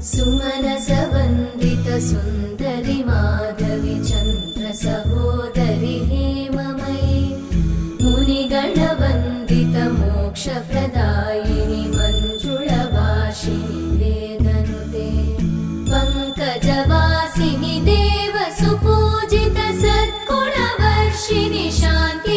सुमनसवन्दित सुन्दरि माधवि चन्द्र सहोदरि हेममयि मुनिगणवन्दित मोक्षप्रदायिनि मञ्जुळभाषिणि वेदनुते पङ्कजवासिनि देव सुपूजित सद्गुणवर्षिणि शान्ति